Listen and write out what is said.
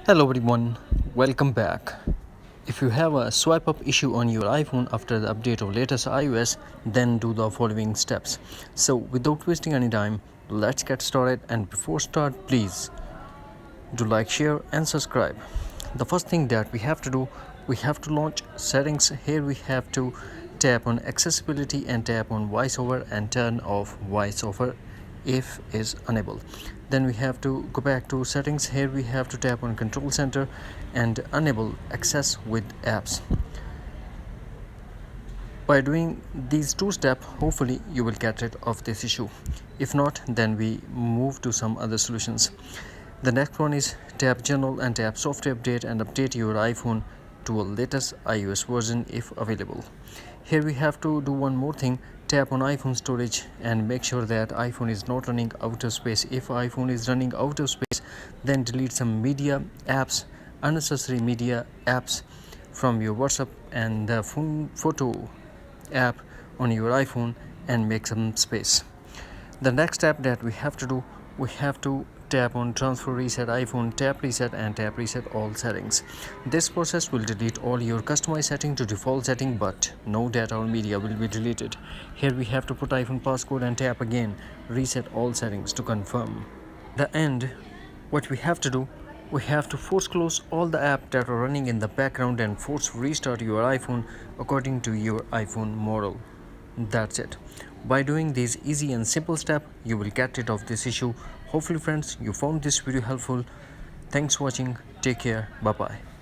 Hello everyone, welcome back. If you have a swipe up issue on your iPhone after the update of latest iOS, then do the following steps. So without wasting any time, let's get started, and before start please do like, share and subscribe. The first thing that we have to do, we have to launch settings. Here we have to tap on accessibility and tap on voiceover and turn off voiceover if is enabled. Then we have to go back to settings. Here we have to tap on control center and enable access with apps. By doing these two steps, hopefully you will get rid of this issue. If not, then we move to some other solutions. The next one is tap general and tap software update and update your iPhone to a latest iOS version if available. Here we have to do one more thing. Tap on iPhone storage and make sure that iPhone is not running out of space. If iPhone is running out of space, then delete some media apps, unnecessary media apps from your WhatsApp and the phone photo app on your iPhone and make some space. The next step that we have to do, we have to tap on transfer reset iPhone, tap reset and tap reset all settings. This process will delete all your customized setting to default setting, but no data or media will be deleted. Here we have to put iPhone passcode and tap again reset all settings to confirm. The end, what we have to do, we have to force close all the apps that are running in the background and force restart your iPhone according to your iPhone model. That's it. By doing these easy and simple steps, you will get rid of this issue. Hopefully friends, you found this video helpful. Thanks for watching. Take care. Bye bye.